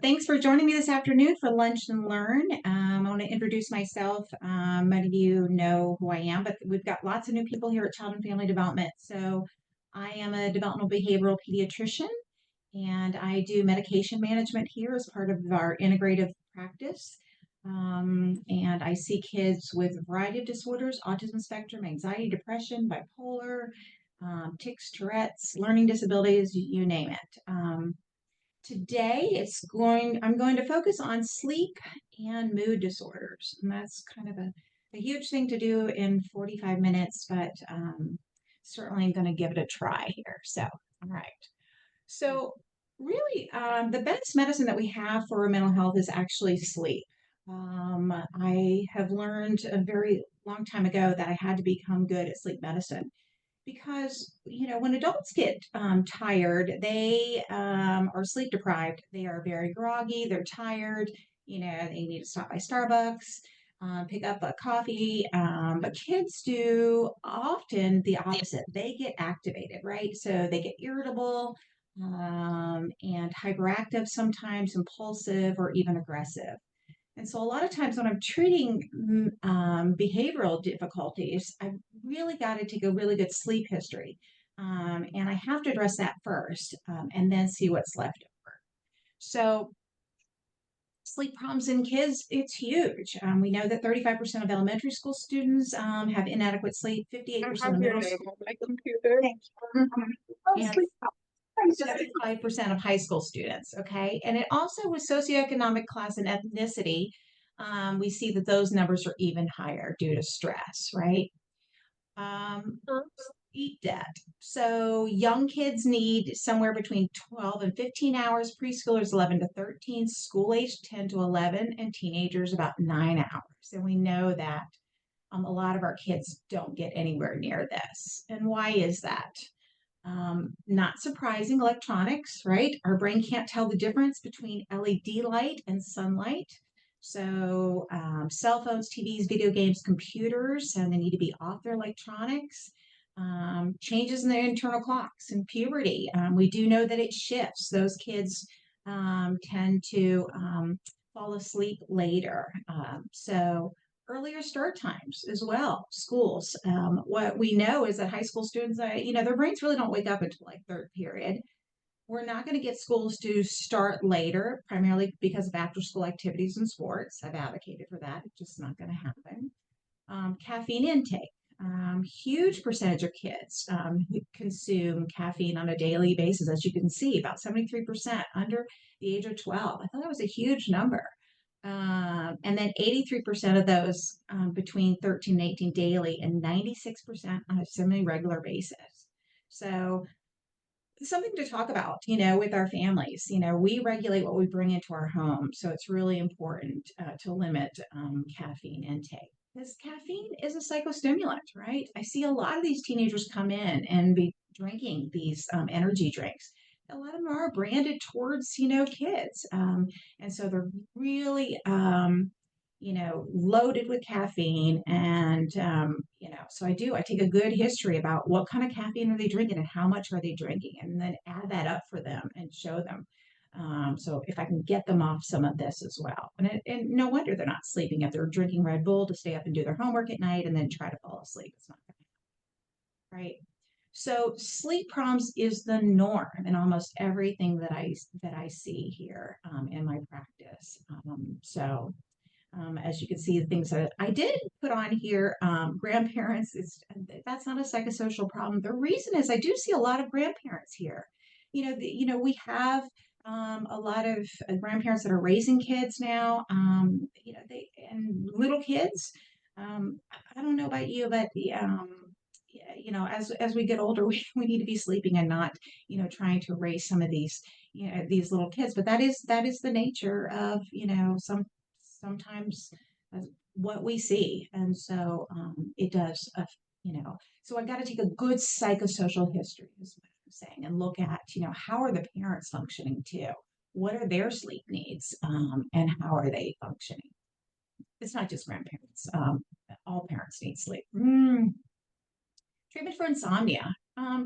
Thanks for joining me this afternoon for Lunch and Learn. I want to introduce myself. Many of you know who I am, but we've got lots of new people here at Child and Family Development. So I am a developmental behavioral pediatrician, and I do medication management here as part of our integrative practice. And I see kids with a variety of disorders: autism spectrum, anxiety, depression, bipolar, tics, Tourette's, learning disabilities, you name it. Today I'm going to focus on sleep and mood disorders. And that's kind of a huge thing to do in 45 minutes, but certainly I'm going to give it a try here. So, all right. So really, the best medicine that we have for mental health is actually sleep. I have learned a very long time ago that I had to become good at sleep medicine because when adults get tired, they are sleep deprived. They are very groggy, they're tired. They need to stop by Starbucks, pick up a coffee. But kids do often the opposite. They get activated, right? So they get irritable, and hyperactive, sometimes impulsive or even aggressive. And so a lot of times when I'm treating behavioral difficulties, I've really got to take a really good sleep history. And I have to address that first, and then see what's left over. So sleep problems in kids, it's huge. We know that 35% of elementary school students have inadequate sleep, 58% of middle school. My computer. Thank you. And Sleep. 5% of high school students, okay? And it also with socioeconomic class and ethnicity, we see that those numbers are even higher due to stress, right? Sleep debt. So young kids need somewhere between 12 and 15 hours, preschoolers 11 to 13, school age 10 to 11, and teenagers about 9 hours. And we know that a lot of our kids don't get anywhere near this. And why is that? Not surprising, electronics, right? Our brain can't tell the difference between LED light and sunlight. So cell phones, TVs, video games, computers, and they need to be off their electronics. Changes in their internal clocks and puberty. We do know that it shifts. Those kids tend to fall asleep later. So earlier start times as well, schools. What we know is that high school students, their brains really don't wake up until like third period. We're not going to get schools to start later, primarily because of after school activities and sports. I've advocated for that. It's just not going to happen. Caffeine intake. Huge percentage of kids who consume caffeine on a daily basis, as you can see, about 73% under the age of 12. I thought that was a huge number. And then 83% of those between 13 and 18 daily, and 96% on a semi-regular basis. So something to talk about, with our families. We regulate what we bring into our home. So it's really important to limit caffeine intake. Because caffeine is a psychostimulant, right? I see a lot of these teenagers come in and be drinking these energy drinks. A lot of them are branded towards, kids. And so they're really, loaded with caffeine. And, so I take a good history about what kind of caffeine are they drinking and how much are they drinking, and then add that up for them and show them. So if I can get them off some of this as well. And no wonder they're not sleeping if they're drinking Red Bull to stay up and do their homework at night and then try to fall asleep. It's not going to happen, right? So sleep problems is the norm in almost everything that I see here in my practice. As you can see, the things that I did put on here, grandparents, that's not a psychosocial problem. The reason is I do see a lot of grandparents here. We have a lot of grandparents that are raising kids now. And little kids. I don't know about you, but as we get older, we need to be sleeping and not, trying to raise some of these little kids. But that is the nature of, sometimes what we see. And so it does, so I got to take a good psychosocial history, is what I'm saying, and look at, how are the parents functioning too? What are their sleep needs, and how are they functioning? It's not just grandparents. All parents need sleep. Treatment for insomnia.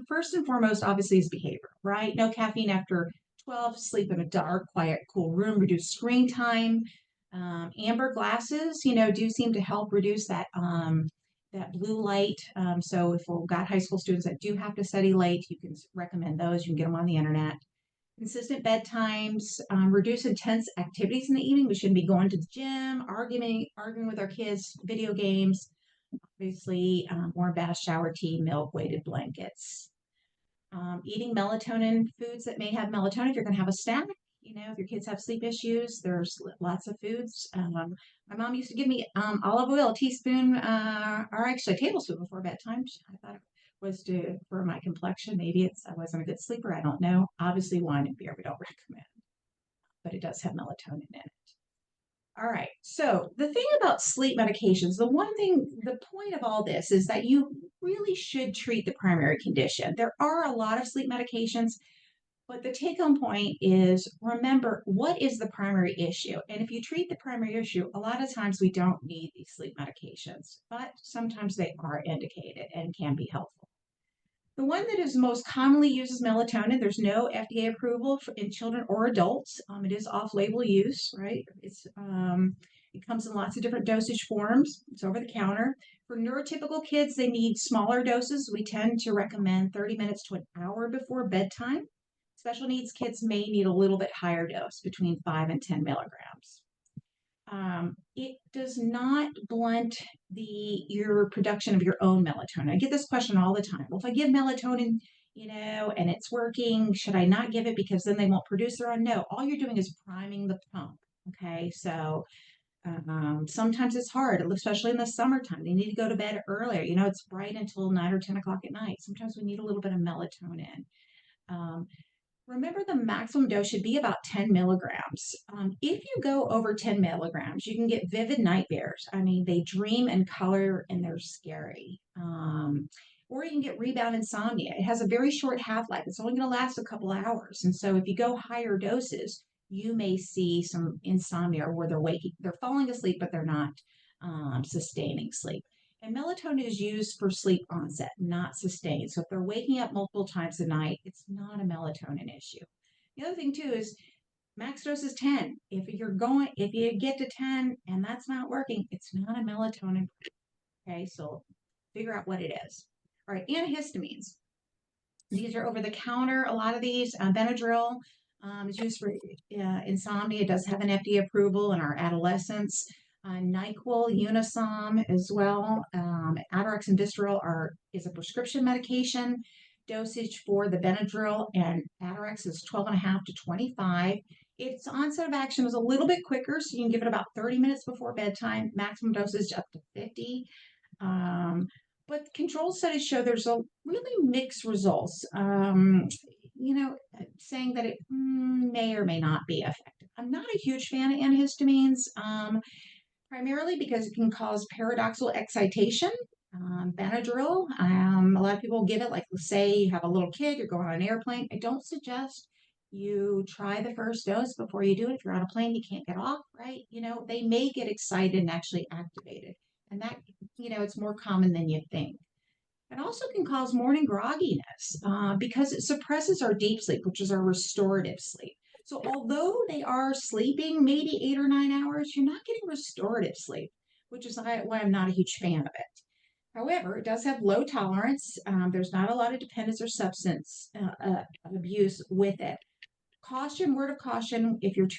First and foremost, obviously, is behavior, right? No caffeine after 12, sleep in a dark, quiet, cool room, reduce screen time. Amber glasses, do seem to help reduce that blue light. So if we've got high school students that do have to study late, you can recommend those. You can get them on the internet. Consistent bedtimes, reduce intense activities in the evening. We shouldn't be going to the gym, arguing with our kids, video games. Obviously, warm bath, shower, tea, milk, weighted blankets. Eating melatonin foods that may have melatonin. If you're going to have a snack, if your kids have sleep issues, there's lots of foods. My mom used to give me olive oil, a teaspoon, or actually a tablespoon before bedtime. I thought it was for my complexion. Maybe I wasn't a good sleeper. I don't know. Obviously, wine and beer we don't recommend, but it does have melatonin in it. All right. So the thing about sleep medications, the point of all this is that you really should treat the primary condition. There are a lot of sleep medications, but the take home point is remember what is the primary issue. And if you treat the primary issue, a lot of times we don't need these sleep medications, but sometimes they are indicated and can be helpful. The one that is most commonly used is melatonin. There's no FDA approval in children or adults. It is off-label use, right? It comes in lots of different dosage forms. It's over the counter. For neurotypical kids, they need smaller doses. We tend to recommend 30 minutes to an hour before bedtime. Special needs kids may need a little bit higher dose, between 5 and 10 milligrams. It does not blunt your production of your own melatonin. I get this question all the time. Well, if I give melatonin, and it's working, should I not give it because then they won't produce their own? No, all you're doing is priming the pump. Okay, so sometimes it's hard, especially in the summertime. They need to go to bed earlier. It's bright until 9 or 10 o'clock at night. Sometimes we need a little bit of melatonin. Remember, the maximum dose should be about 10 milligrams. If you go over 10 milligrams, you can get vivid nightmares. I mean, they dream and color and they're scary. Or you can get rebound insomnia. It has a very short half-life. It's only going to last a couple hours. And so if you go higher doses, you may see some insomnia where they're falling asleep, but they're not sustaining sleep. And melatonin is used for sleep onset, not sustained. So if they're waking up multiple times a night, it's not a melatonin issue. The other thing too is max dose is 10. If you get to 10 and that's not working, it's not a melatonin. Okay, so figure out what it is. All right, antihistamines. These are over the counter. A lot of these, Benadryl is used for insomnia. It does have an FDA approval in our adolescents. NyQuil, Unisom as well. Atarax and Vistaril is a prescription medication. Dosage for the Benadryl and Atarax is 12.5 to 25. Its onset of action is a little bit quicker, so you can give it about 30 minutes before bedtime. Maximum dosage up to 50. But controlled studies show there's a really mixed results. Saying that it may or may not be effective. I'm not a huge fan of antihistamines. Primarily because it can cause paradoxical excitation. Benadryl, a lot of people give it, like let's say you have a little kid, you're going on an airplane. I don't suggest you try the first dose before you do it. If you're on a plane, you can't get off, right? They may get excited and actually activated. And that, it's more common than you think. It also can cause morning grogginess because it suppresses our deep sleep, which is our restorative sleep. So although they are sleeping maybe 8 or 9 hours, you're not getting restorative sleep, which is why I'm not a huge fan of it. However, it does have low tolerance. There's not a lot of dependence or substance abuse with it. Word of caution, if you've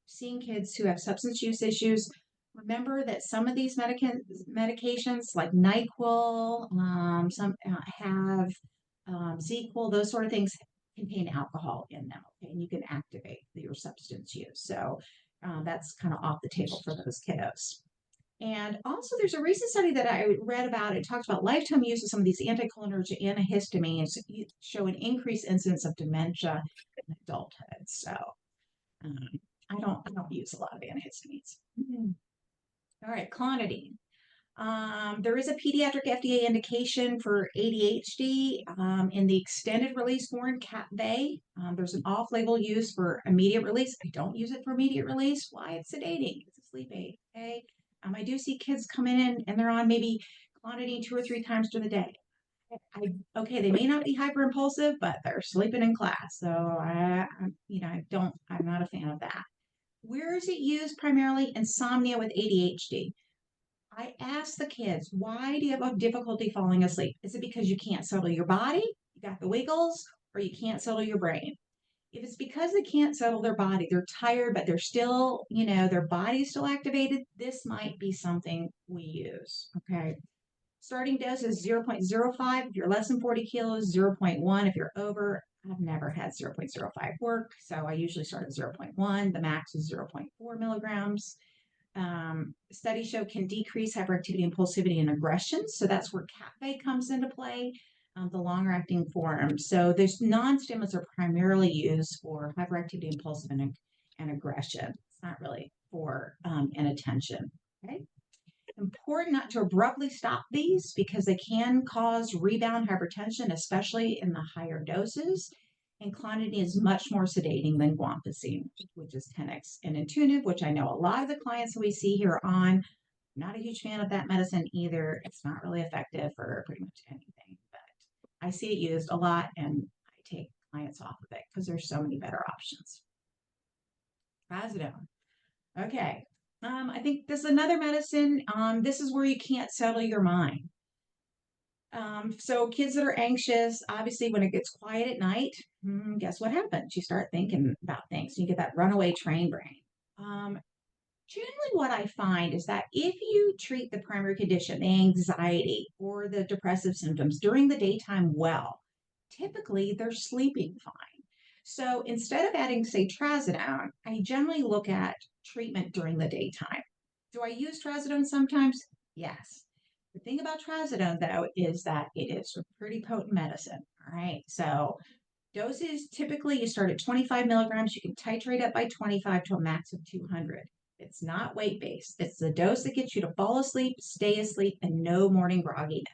seen kids who have substance use issues, remember that some of these medications like NyQuil, some have ZQuil, those sort of things contain alcohol in them, okay, and you can activate your substance use. So that's kind of off the table for those kiddos. And also, there's a recent study that I read about. It talks about lifetime use of some of these anticholinergic antihistamines show an increased incidence of dementia in adulthood. So I don't use a lot of antihistamines. All right, clonidine. There is a pediatric FDA indication for ADHD in the extended release form, CAPVA. There's an off-label use for immediate release. I don't use it for immediate release. Why? It's sedating. It's a sleep aid. Okay. I do see kids come in and they're on maybe clonidine 2 or 3 times during the day. Okay, they may not be hyper impulsive, but they're sleeping in class. So I'm not a fan of that. Where is it used primarily? Insomnia with ADHD. I ask the kids, why do you have a difficulty falling asleep? Is it because you can't settle your body? You got the wiggles, or you can't settle your brain? If it's because they can't settle their body, they're tired, but they're still, their body's still activated, this might be something we use. Okay. Starting dose is 0.05 if you're less than 40 kilos, zero point 0.1 if you're over. I've never had 0.05 work, so I usually start at 0.1. The max is 0.4 milligrams. Studies show can decrease hyperactivity, impulsivity, and aggression. So that's where cafe comes into play, the longer acting form. So there's non-stimulants are primarily used for hyperactivity, impulsive, and aggression. It's not really for inattention. Okay. Important not to abruptly stop these because they can cause rebound hypertension, especially in the higher doses. And clonidine is much more sedating than guanfacine, which is 10x. And intuitive, which I know a lot of the clients that we see here on, I'm not a huge fan of that medicine either. It's not really effective for pretty much anything, but I see it used a lot and I take clients off of it because there's so many better options. Trazodone. Okay. I think this is another medicine. This is where you can't settle your mind. So kids that are anxious, obviously when it gets quiet at night, guess what happens? You start thinking about things. You get that runaway train brain. Generally what I find is that if you treat the primary condition, the anxiety or the depressive symptoms during the daytime well, typically they're sleeping fine. So instead of adding, say, trazodone, I generally look at treatment during the daytime. Do I use trazodone sometimes? Yes. The thing about trazodone, though, is that it is a pretty potent medicine. All right. So doses typically you start at 25 milligrams. You can titrate up by 25 to a max of 200. It's not weight based. It's the dose that gets you to fall asleep, stay asleep, and no morning grogginess.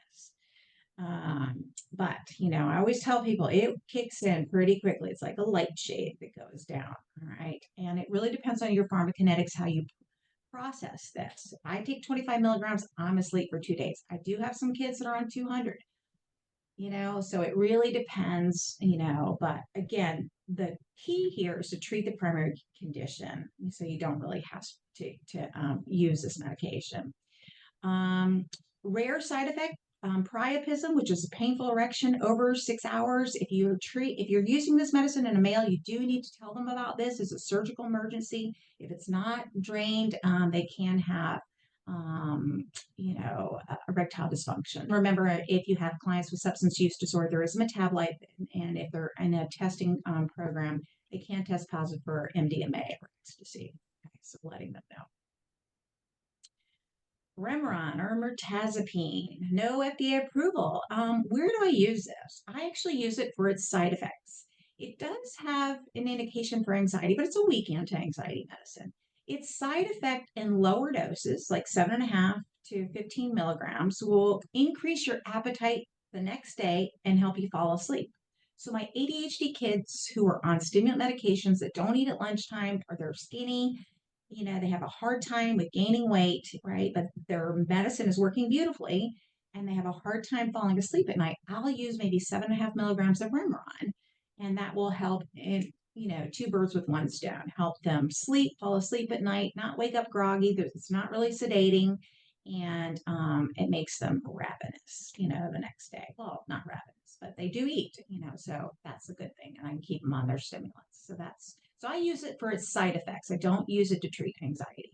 But I always tell people it kicks in pretty quickly. It's like a light shade that goes down. All right. And it really depends on your pharmacokinetics, how you process this. If I take 25 milligrams, I'm asleep for 2 days. I do have some kids that are on 200, so it really depends, but again, the key here is to treat the primary condition. So you don't really have to use this medication. Um, Rare side effect, priapism, which is a painful erection over 6 hours. If you're using this medicine in a male, you do need to tell them about this. It's a surgical emergency. If it's not drained, they can have, erectile dysfunction. Remember, if you have clients with substance use disorder, there is a metabolite, and if they're in a testing program, they can test positive for MDMA or ecstasy. Okay, so letting them know. Remeron or mirtazapine, no FDA approval. Where do I use this? I actually use it for its side effects. It does have an indication for anxiety, but it's a weak anti-anxiety medicine. Its side effect in lower doses, like 7.5 to 15 milligrams, will increase your appetite the next day and help you fall asleep. So my ADHD kids who are on stimulant medications that don't eat at lunchtime or they're skinny, they have a hard time with gaining weight, right? But their medicine is working beautifully and they have a hard time falling asleep at night. I'll use maybe 7.5 milligrams of Remeron, and that will help in, two birds with one stone, help them sleep, fall asleep at night, not wake up groggy. It's not really sedating. And it makes them ravenous, the next day. Well, not ravenous, but they do eat, so that's a good thing. And I can keep them on their stimulants. So I use it for its side effects. I don't use it to treat anxiety.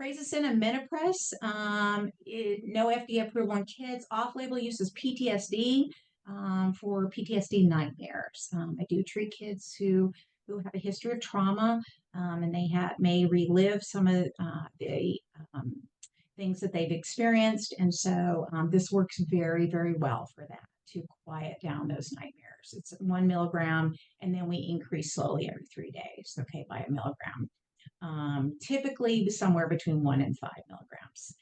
Prazosin and Minipress, no FDA approval on kids. Off-label use is PTSD, for PTSD nightmares. I do treat kids who have a history of trauma, and they may relive some of the things that they've experienced. And so this works very, very well for that, to quiet down those nightmares. It's 1 milligram, and then we increase slowly every 3 days, okay, by a milligram. Typically somewhere between 1 and 5 milligrams.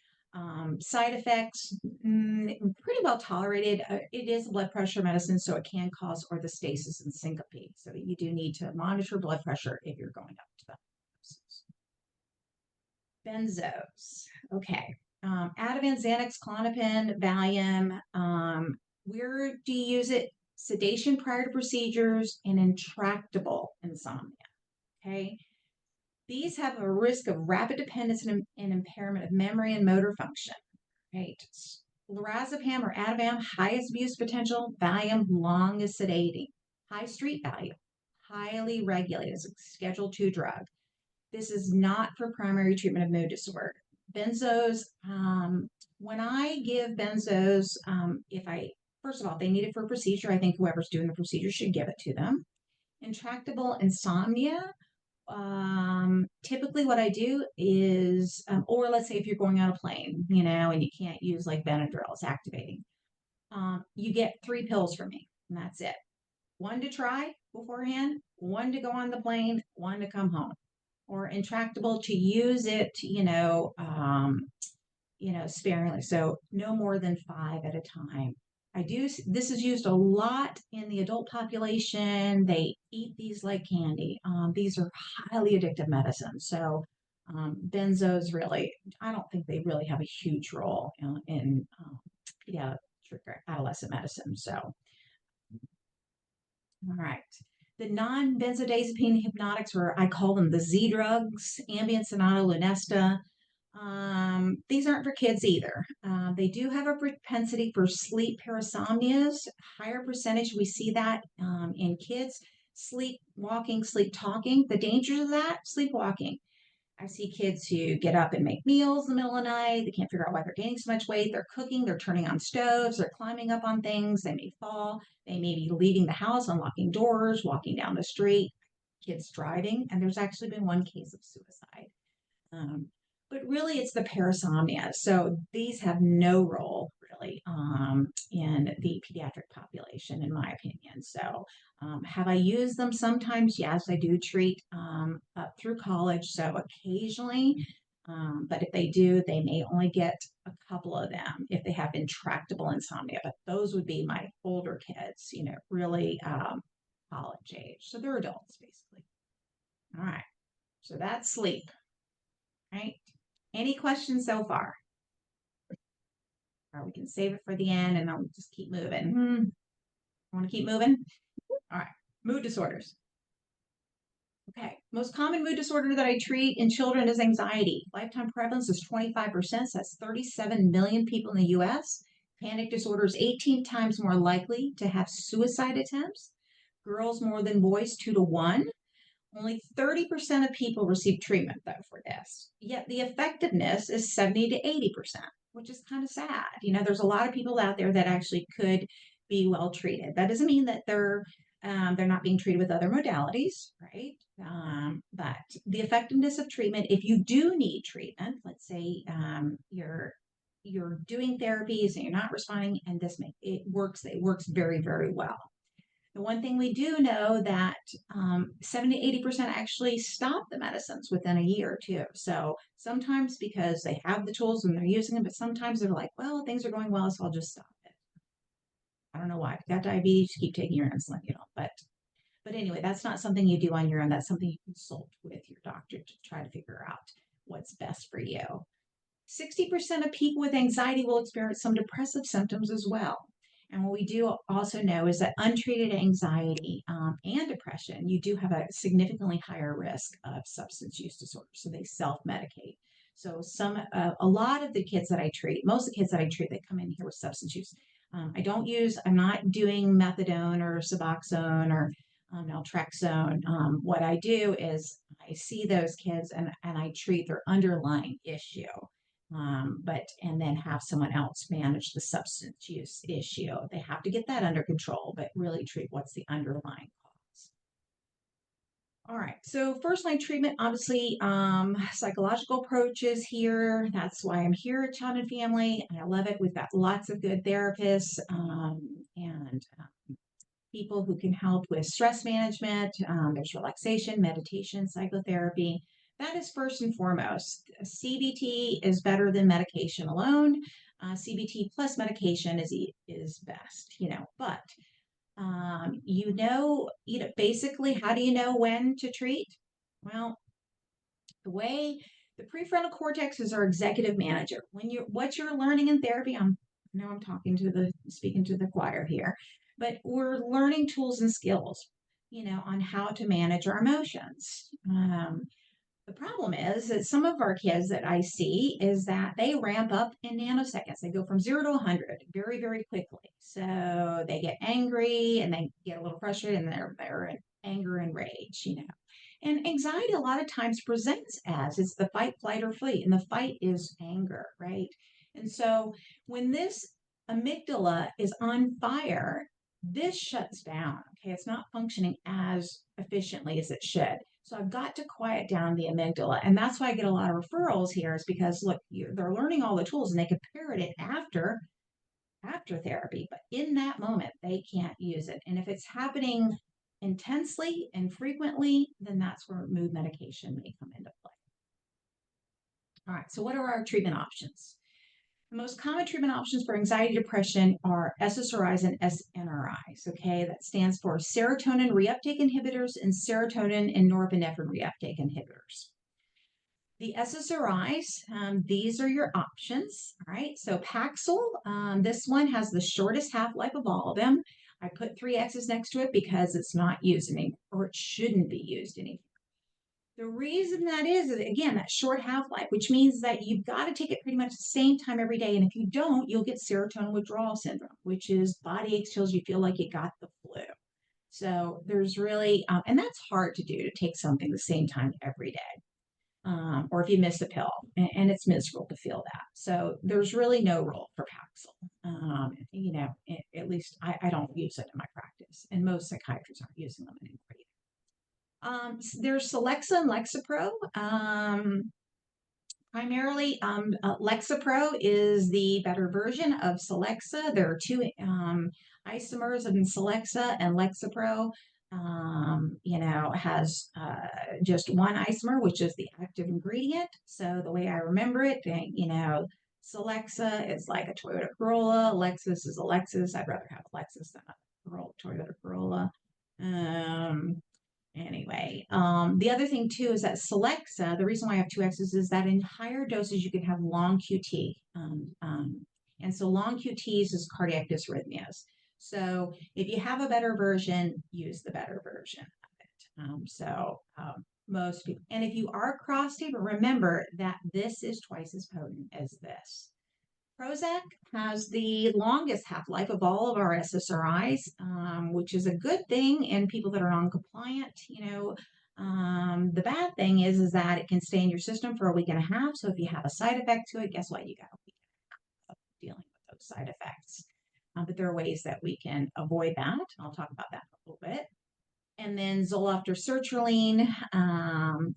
Side effects, pretty well tolerated. It is a blood pressure medicine, so it can cause orthostasis and syncope. So you do need to monitor blood pressure if you're going up to the doses. Benzos. Okay. Ativan, Xanax, Klonopin, Valium. Where do you use it? Sedation prior to procedures and intractable insomnia. Okay. These have a risk of rapid dependence and impairment of memory and motor function. Right. Lorazepam or Ativan, highest abuse potential. Valium, longest sedating. High street value. Highly regulated as a Schedule II drug. This is not for primary treatment of mood disorder. Benzos, when I give benzos, first of all, if they need it for a procedure, I think whoever's doing the procedure should give it to them. Intractable insomnia, typically what I do is, or let's say if you're going on a plane, and you can't use like Benadryl, it's activating. You get 3 pills from me, and that's it. 1 to try beforehand, 1 to go on the plane, 1 to come home. Or intractable to use it, sparingly. So no more than 5 at a time. This is used a lot in the adult population. They eat these like candy. These are highly addictive medicines. So benzos really, I don't think they really have a huge role in pediatric adolescent medicine. So, all right. The non-benzodiazepine hypnotics, or I call them the Z drugs, Ambien, Sonata, Lunesta. These aren't for kids either. They do have a propensity for sleep parasomnias, higher percentage. We see that in kids. Sleepwalking, sleep talking. The dangers of that, sleepwalking. I see kids who get up and make meals in the middle of the night. They can't figure out why they're gaining so much weight. They're cooking, they're turning on stoves, they're climbing up on things. They may fall. They may be leaving the house, unlocking doors, walking down the street, kids driving. And there's actually been one case of suicide. But really, it's the parasomnia. So these have no role really in the pediatric population, in my opinion. So have I used them sometimes? Yes, I do treat up through college. So occasionally, but if they do, they may only get a couple of them if they have intractable insomnia. But those would be my older kids, really college age. So they're adults, basically. All right. So that's sleep, right? Any questions so far? Or we can save it for the end and I'll just keep moving. Want to keep moving? All right. Mood disorders. Okay. Most common mood disorder that I treat in children is anxiety. Lifetime prevalence is 25%. So that's 37 million people in the US. Panic disorder is 18 times more likely to have suicide attempts. Girls more than boys, 2 to 1. Only 30% of people receive treatment, though, for this. Yet the effectiveness is 70 to 80%, which is kind of sad. There's a lot of people out there that actually could be well treated. That doesn't mean that they're not being treated with other modalities, right? But the effectiveness of treatment, if you do need treatment, let's say you're doing therapies and you're not responding, and it works very, very well. The one thing we do know that 70 to 80% actually stop the medicines within a year or two. So sometimes because they have the tools and they're using them, but sometimes they're like, well, things are going well, so I'll just stop it. I don't know why. If you got diabetes, keep taking your insulin, but anyway, that's not something you do on your own. That's something you consult with your doctor to try to figure out what's best for you. 60% of people with anxiety will experience some depressive symptoms as well. And what we do also know is that untreated anxiety and depression, you do have a significantly higher risk of substance use disorder. So they self-medicate. So a lot of the kids that I treat, most of the kids that I treat, they come in here with substance use. I'm not doing methadone or Suboxone or naltrexone. What I do is I see those kids and I treat their underlying issue. And then have someone else manage the substance use issue. They have to get that under control, but really treat what's the underlying cause. All right, so first line treatment, obviously, psychological approaches here. That's why I'm here at Child and Family, and I love it. We've got lots of good therapists and people who can help with stress management. There's relaxation, meditation, psychotherapy. That is first and foremost. CBT is better than medication alone. CBT plus medication is best, but basically, how do you know when to treat? Well, the way The prefrontal cortex is our executive manager. What you're learning in therapy, I know I'm speaking to the choir here, but we're learning tools and skills, on how to manage our emotions. The problem is that some of our kids that I see is that they ramp up in nanoseconds. They go from 0 to 100 very, very quickly. So they get angry and they get a little frustrated and they're in anger and rage. And anxiety a lot of times presents as it's the fight, flight, or flee. And the fight is anger, right? And so when this amygdala is on fire, this shuts down. Okay. It's not functioning as efficiently as it should. So I've got to quiet down the amygdala. And that's why I get a lot of referrals here is because, look, they're learning all the tools and they can parrot it after therapy. But in that moment, they can't use it. And if it's happening intensely and frequently, then that's where mood medication may come into play. All right, so what are our treatment options? The most common treatment options for anxiety depression are SSRIs and SNRIs, okay? That stands for serotonin reuptake inhibitors and serotonin and norepinephrine reuptake inhibitors. The SSRIs, these are your options, all right? So Paxil, this one has the shortest half-life of all of them. I put 3 X's next to it because it's not used anymore, or it shouldn't be used anymore. The reason that is again, that short half-life, which means that you've got to take it pretty much the same time every day. And if you don't, you'll get serotonin withdrawal syndrome, which is body aches, chills, you feel like you got the flu. So there's really, and that's hard to do, to take something the same time every day. Or if you miss a pill, and it's miserable to feel that. So there's really no role for Paxil. At least I don't use it in my practice, and most psychiatrists aren't using them anymore either. There's Celexa and Lexapro. Primarily, Lexapro is the better version of Celexa. There are 2 isomers in Celexa, and Lexapro, has just 1 isomer, which is the active ingredient. So the way I remember it, Celexa is like a Toyota Corolla. Lexus is a Lexus. I'd rather have a Lexus than a Toyota Corolla. Anyway, the other thing too is that Celexa, the reason why I have 2 X's is that in higher doses you can have long QT. And so long QTs is cardiac dysrhythmias. So if you have a better version, use the better version of it. Most people, and if you are cross-state, remember that this is twice as potent as this. Prozac has the longest half-life of all of our SSRIs, which is a good thing in people that are non-compliant. The bad thing is that it can stay in your system for a week and a half. So if you have a side effect to it, guess what? You got a week and a half of dealing with those side effects. But there are ways that we can avoid that. I'll talk about that in a little bit. And then Zoloft or sertraline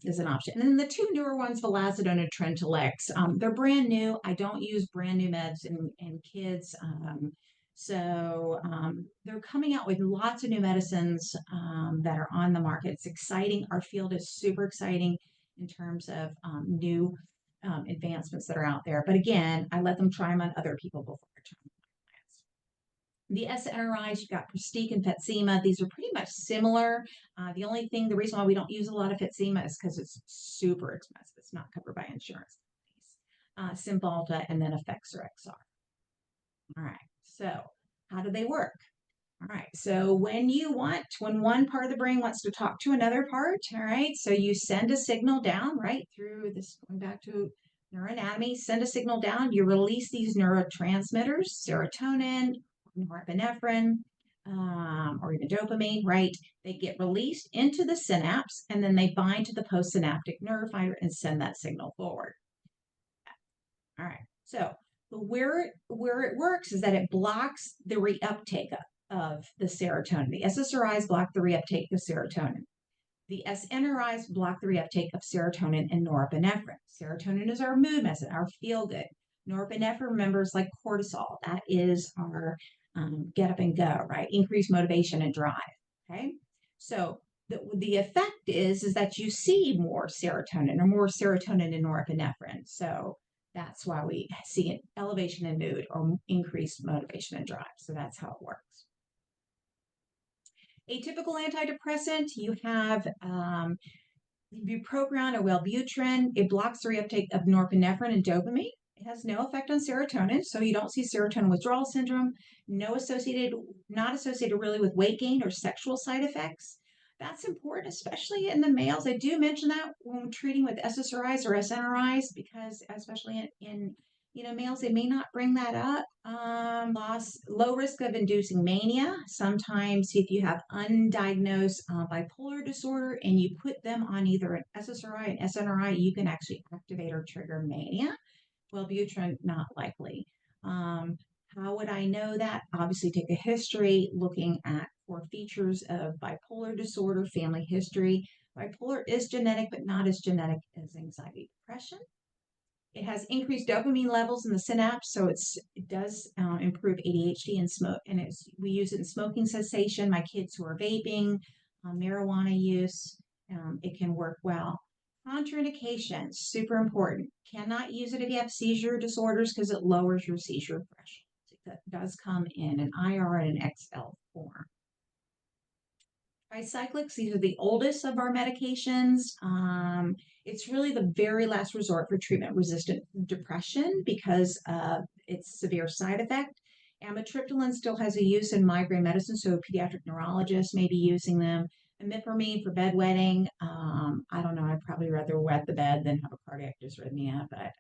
is an option. And then the 2 newer ones, Vilazodone and Trintellix, they're brand new. I don't use brand new meds in kids. They're coming out with lots of new medicines that are on the market. It's exciting. Our field is super exciting in terms of new advancements that are out there. But again, I let them try them on other people before I try them. The SNRIs, you've got Pristiq and Fatsima. These are pretty much similar. The reason why we don't use a lot of Fatsima is because it's super expensive. It's not covered by insurance companies. Cymbalta and then Effexor XR. All right, so how do they work? All right, so when one part of the brain wants to talk to another part, all right, so you send a signal down, right, through this, going back to neuroanatomy, send a signal down, you release these neurotransmitters, serotonin, norepinephrine, or even dopamine, right? They get released into the synapse and then they bind to the postsynaptic nerve fiber and send that signal forward. All right, so where it works is that it blocks the reuptake of the serotonin. The SSRIs block the reuptake of serotonin. The SNRIs block the reuptake of serotonin and norepinephrine. Serotonin is our mood medicine, our feel good. Norepinephrine, remember, is like cortisol. That is our get up and go, right? Increased motivation and drive, okay? So the effect is that you see more serotonin and norepinephrine. So that's why we see an elevation in mood or increased motivation and drive. So that's how it works. Atypical antidepressant, you have Bupropion or Wellbutrin, it blocks the reuptake of norepinephrine and dopamine. It has no effect on serotonin, so you don't see serotonin withdrawal syndrome. Not associated really with weight gain or sexual side effects. That's important, especially in the males. I do mention that when treating with SSRIs or SNRIs, because especially in males, they may not bring that up. Low risk of inducing mania. Sometimes, if you have undiagnosed bipolar disorder and you put them on either an SSRI and SNRI, you can actually activate or trigger mania. Wellbutrin, not likely. How would I know that? Obviously, take a history, looking at core features of bipolar disorder, family history. Bipolar is genetic, but not as genetic as anxiety, depression. It has increased dopamine levels in the synapse, so it does improve ADHD and smoke. And we use it in smoking cessation. My kids who are vaping, marijuana use, it can work well. Contraindications, super important. Cannot use it if you have seizure disorders because it lowers your seizure threshold. That does come in an IR and an XL form. Tricyclics, these are the oldest of our medications. It's really the very last resort for treatment-resistant depression because of its severe side effect. Amitriptyline still has a use in migraine medicine, so pediatric neurologists may be using them. Imipramine for bedwetting. I don't know, I'd probably rather wet the bed than have a cardiac dysrhythmia, but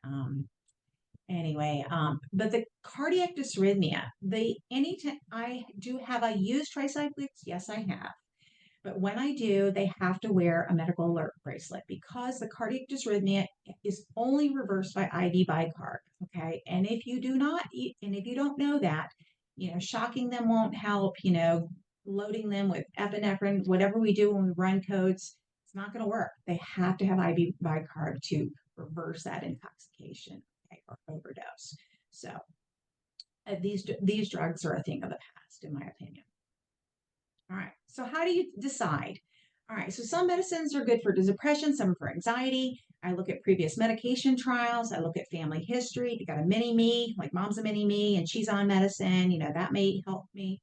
anyway, but the cardiac dysrhythmia, anytime I used tricyclics? Yes, I have. But when I do, they have to wear a medical alert bracelet because the cardiac dysrhythmia is only reversed by IV bicarb. Okay. And if you don't know that, shocking them won't help, loading them with epinephrine, whatever we do when we run codes, it's not going to work. They have to have IV bicarb to reverse that intoxication, okay, or overdose. So these drugs are a thing of the past, in my opinion. All right, so how do you decide? All right, so some medicines are good for depression, some for anxiety. I look at previous medication trials. I look at family history. If you got a mini me, like mom's a mini me and she's on medicine, that may help me.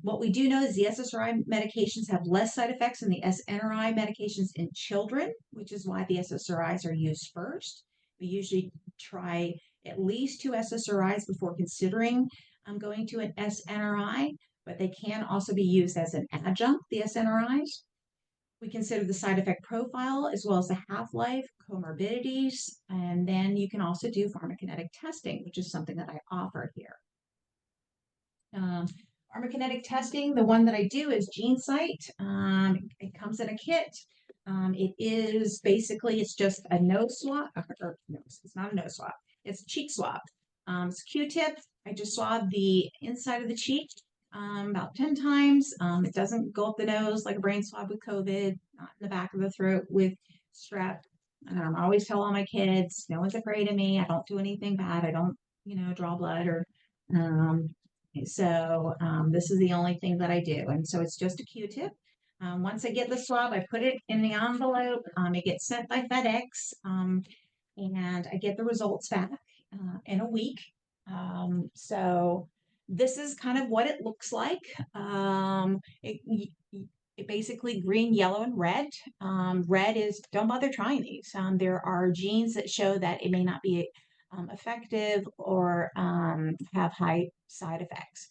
What we do know is the SSRI medications have less side effects than the SNRI medications in children, which is why the SSRIs are used first. We usually try at least 2 SSRIs before considering going to an SNRI, but they can also be used as an adjunct, the SNRIs. We consider the side effect profile as well as the half-life, comorbidities, and then you can also do pharmacokinetic testing, which is something that I offer here. Pharmacokinetic testing, the one that I do is GeneSight. It comes in a kit. It is basically, it's just a nose swab, or no, it's not a nose swab. It's a cheek swab. It's Q-tip. I just swab the inside of the cheek about 10 times. It doesn't go up the nose like a brain swab with COVID, not in the back of the throat with strep. I always tell all my kids, no one's afraid of me. I don't do anything bad. I don't, draw blood or, so this is the only thing that I do. And so it's just a Q-tip. Once I get the swab, I put it in the envelope. It gets sent by FedEx, and I get the results back in a week. So this is kind of what it looks like. It basically green, yellow, and red. Red is don't bother trying these. There are genes that show that it may not be effective or have high side effects.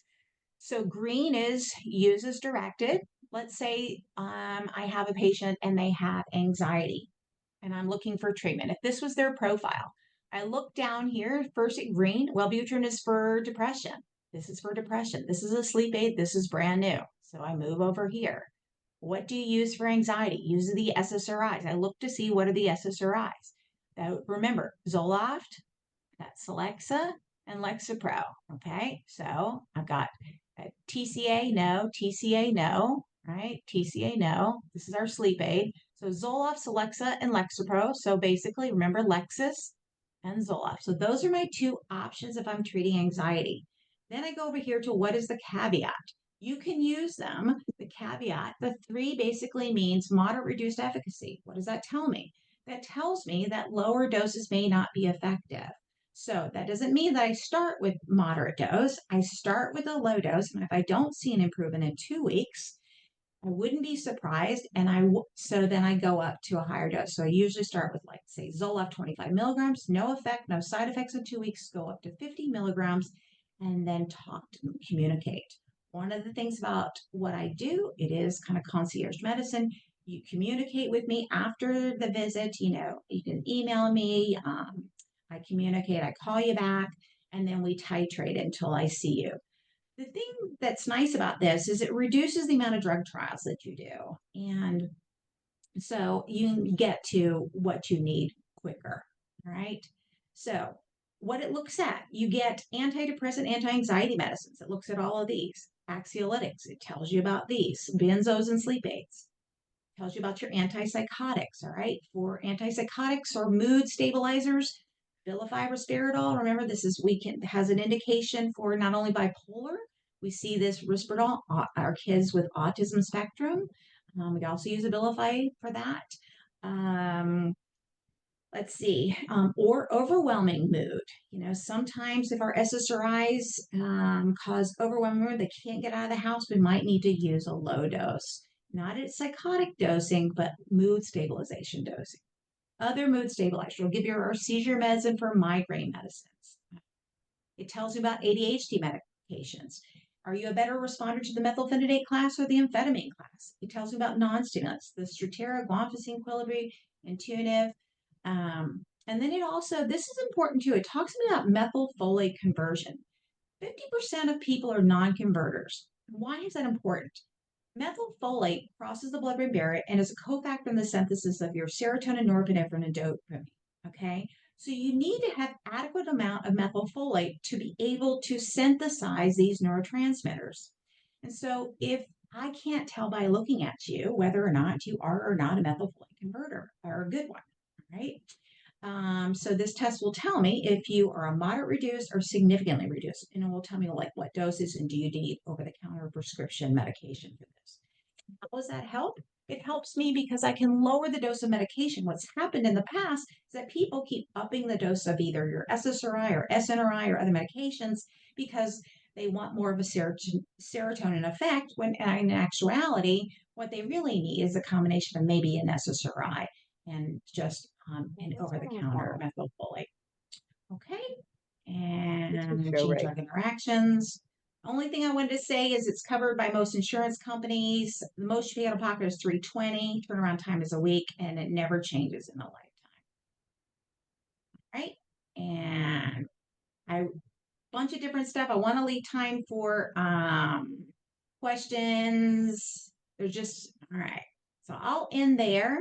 So green is use as directed. Let's say I have a patient and they have anxiety and I'm looking for treatment. If this was their profile, I look down here, first at green, Wellbutrin is for depression. This is for depression. This is a sleep aid. This is brand new. So I move over here. What do you use for anxiety? Use the SSRIs. I look to see what are the SSRIs. Remember, Zoloft, that's Celexa, and Lexapro. Okay, so I've got TCA, no, right? TCA, no. This is our sleep aid. So Zoloft, Celexa, and Lexapro. So basically, remember Lexus and Zoloft. So those are my 2 options if I'm treating anxiety. Then I go over here to what is the caveat. You can use them. The caveat, the 3 basically means moderate reduced efficacy. What does that tell me? That tells me that lower doses may not be effective. So that doesn't mean that I start with moderate dose. I start with a low dose, and if I don't see an improvement in 2 weeks, I wouldn't be surprised. And so then I go up to a higher dose. So I usually start with, like, say, Zoloft 25 milligrams, no effect, no side effects in 2 weeks, go up to 50 milligrams, and then talk to them, communicate. One of the things about what I do, it is kind of concierge medicine. You communicate with me after the visit. You can email me. I communicate, I call you back, and then we titrate until I see you. The thing that's nice about this is it reduces the amount of drug trials that you do. And so you can get to what you need quicker. All right. So, what it looks at, you get antidepressant, anti anxiety medicines. It looks at all of these. Anxiolytics, it tells you about these. Benzos and sleep aids, tells you about your antipsychotics. All right. For antipsychotics or mood stabilizers, Abilify, Risperidol. Remember, this is has an indication for not only bipolar. We see this Risperidol, our kids with autism spectrum. We also use Abilify for that. Let's see, or overwhelming mood. Sometimes if our SSRIs cause overwhelming mood, they can't get out of the house, we might need to use a low dose, not at psychotic dosing, but mood stabilization dosing. Other mood stabilizers will give you our seizure medicine for migraine medicines. It tells you about ADHD medications. Are you a better responder to the methylphenidate class or the amphetamine class? It tells you about non-stimulants, the Strattera, guanfacine, Quilibri, Intuitive. And then this is important too, it talks about methylfolate conversion. 50% of people are non-converters. Why is that important? Methylfolate crosses the blood-brain barrier and is a cofactor in the synthesis of your serotonin, norepinephrine, and dopamine. Okay, so you need to have adequate amount of methylfolate to be able to synthesize these neurotransmitters. And so, if I can't tell by looking at you whether or not you are or not a methylfolate converter or a good one, right? So this test will tell me if you are a moderate reduced or significantly reduced, and it will tell me, like, what doses and do you need over-the-counter prescription medication for this. How does that help? It helps me because I can lower the dose of medication. What's happened in the past is that people keep upping the dose of either your SSRI or SNRI or other medications because they want more of a serotonin effect, when in actuality, what they really need is a combination of maybe an SSRI and just an over-the-counter methylfolate. Okay, and change drug interactions. Only thing I wanted to say is it's covered by most insurance companies. The most you pay out of pocket is $320. Turnaround time is a week, and it never changes in a lifetime. Right? And a bunch of different stuff. I want to leave time for questions. There's just all right. So I'll end there.